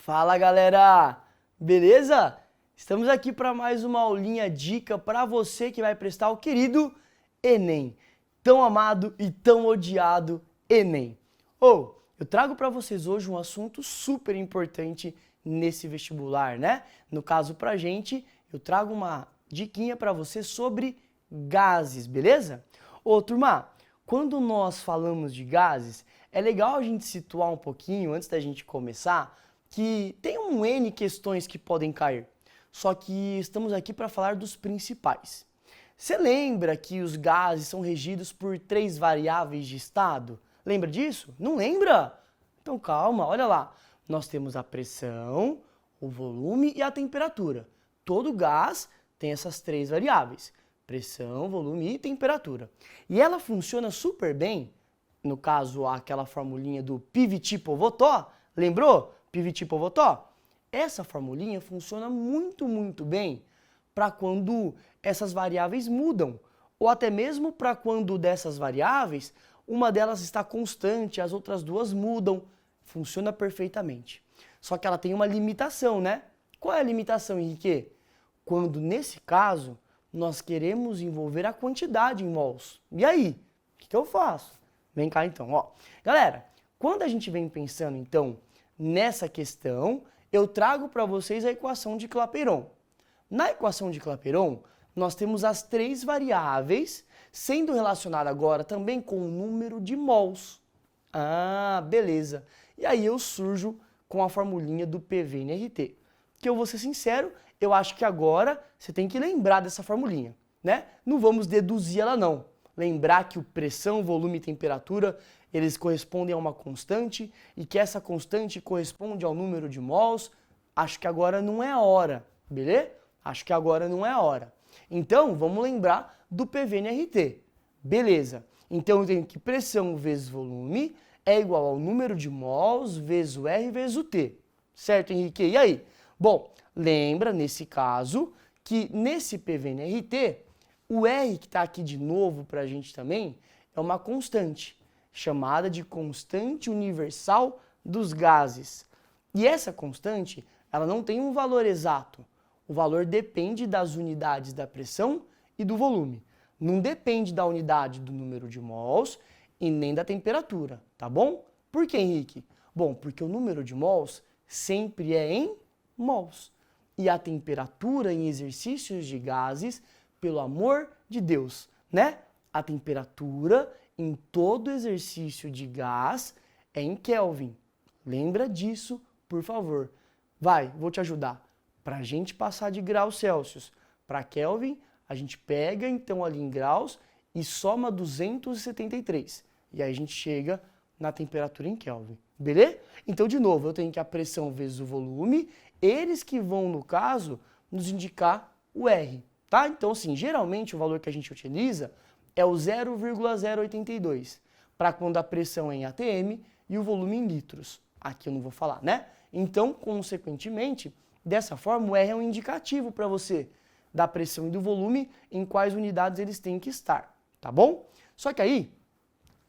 Fala galera, beleza? Estamos aqui para mais uma aulinha dica para você que vai prestar o querido Enem, tão amado e tão odiado Enem. Eu trago para vocês hoje um assunto super importante nesse vestibular, né? No caso pra gente, eu trago uma diquinha para você sobre gases, beleza? Turma, quando nós falamos de gases, é legal a gente situar um pouquinho antes da gente começar que tem um N questões que podem cair, só que estamos aqui para falar dos principais. Você lembra que os gases são regidos por 3 variáveis de estado? Lembra disso? Não lembra? Então calma, olha lá. Nós temos a pressão, o volume e a temperatura. Todo gás tem essas 3 variáveis: pressão, volume e temperatura. E ela funciona super bem, no caso aquela formulinha do Pivot-Povettot, lembrou? Pivot-Povettot? Essa formulinha funciona muito bem para quando essas variáveis mudam, ou até mesmo para quando dessas variáveis, uma delas está constante, as outras duas mudam. Funciona perfeitamente. Só que ela tem uma limitação, né? Qual é a limitação, Henrique? Quando, nesse caso, nós queremos envolver a quantidade em mols. E aí? O que eu faço? Vem cá então, ó. Galera, quando a gente vem pensando, então, nessa questão, eu trago para vocês a equação de Clapeyron. Na equação de Clapeyron, nós temos as 3 variáveis, sendo relacionada agora também com o número de mols. Ah, beleza. E aí eu surjo com a formulinha do PV/NRT. Que eu vou ser sincero, eu acho que agora você tem que lembrar dessa formulinha, né? Não vamos deduzir ela não. Lembrar que o pressão, volume e temperatura, eles correspondem a uma constante e que essa constante corresponde ao número de mols. Acho que agora não é a hora, beleza? Acho que agora não é a hora. Então, vamos lembrar do PV/NRT. Beleza. Então, eu tenho que pressão vezes volume é igual ao número de mols vezes o R vezes o T. Certo, Henrique? E aí? Bom, lembra, nesse caso, que nesse PV/NRT, o R que está aqui de novo para a gente também é uma constante, chamada de constante universal dos gases. E essa constante, ela não tem um valor exato. O valor depende das unidades da pressão e do volume. Não depende da unidade do número de mols e nem da temperatura, tá bom? Por que, Henrique? Bom, porque o número de mols sempre é em mols. E a temperatura em exercícios de gases, pelo amor de Deus, né? A temperatura em todo exercício de gás é em Kelvin. Lembra disso, por favor. Vai, vou te ajudar. Para a gente passar de graus Celsius para Kelvin, a gente pega então ali em graus e soma 273. E aí a gente chega na temperatura em Kelvin. Beleza? Então, de novo, eu tenho que a pressão vezes o volume, eles que vão, no caso, nos indicar o R. Tá? Então, assim, geralmente o valor que a gente utiliza é o 0,082, para quando a pressão é em ATM e o volume em litros. Aqui eu não vou falar, né? Então, consequentemente, dessa forma, o R é um indicativo para você da pressão e do volume, em quais unidades eles têm que estar, tá bom? Só que aí,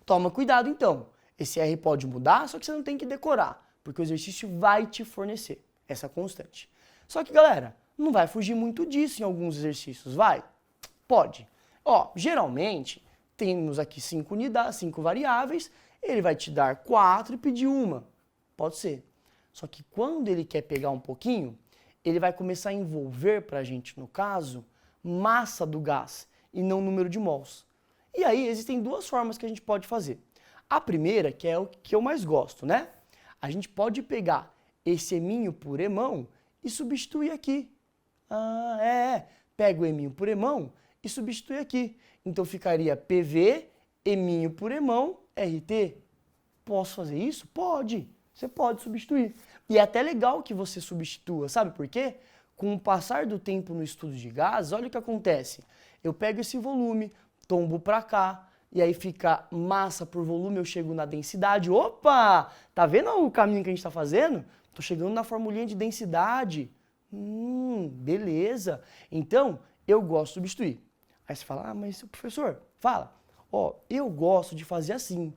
toma cuidado então. Esse R pode mudar, só que você não tem que decorar, porque o exercício vai te fornecer essa constante. Só que, galera, não vai fugir muito disso em alguns exercícios, vai? Pode. Ó, geralmente, temos aqui 5 unidades, 5 variáveis, ele vai te dar 4 e pedir uma. Pode ser. Só que quando ele quer pegar um pouquinho, ele vai começar a envolver para a gente, no caso, massa do gás e não número de mols. E aí existem 2 formas que a gente pode fazer. A primeira, que é o que eu mais gosto, né? A gente pode pegar esse eminho por emão e substituir aqui. Pega o eminho por emão e substitui aqui. Então ficaria PV, eminho por emão, RT. Posso fazer isso? Pode. Você pode substituir. E é até legal que você substitua, sabe por quê? Com o passar do tempo no estudo de gases, olha o que acontece. Eu pego esse volume, tombo para cá, e aí fica massa por volume, eu chego na densidade. Opa! Tá vendo o caminho que a gente está fazendo? Tô chegando na formulinha de densidade. Beleza. Então, eu gosto de substituir. Aí você fala, mas professor, fala. Eu gosto de fazer assim.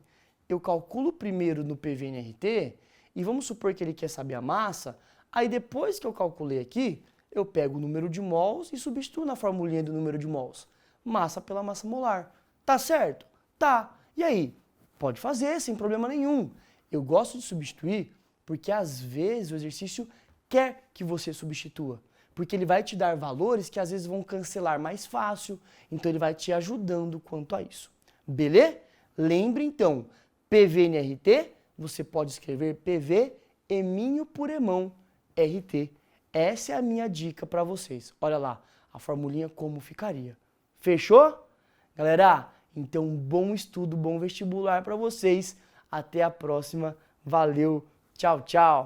Eu calculo primeiro no PV/NRT E vamos supor que ele quer saber a massa, aí depois que eu calculei aqui, eu pego o número de mols e substituo na formulinha do número de mols. Massa pela massa molar. Tá certo? Tá. E aí? Pode fazer, sem problema nenhum. Eu gosto de substituir porque às vezes o exercício quer que você substitua. Porque ele vai te dar valores que às vezes vão cancelar mais fácil, então ele vai te ajudando quanto a isso. Beleza? Lembre então, PVNRT, você pode escrever PV, eminho por emão, RT. Essa é a minha dica para vocês. Olha lá, a formulinha como ficaria. Fechou? Galera, então bom estudo, bom vestibular para vocês. Até a próxima. Valeu. Tchau, tchau.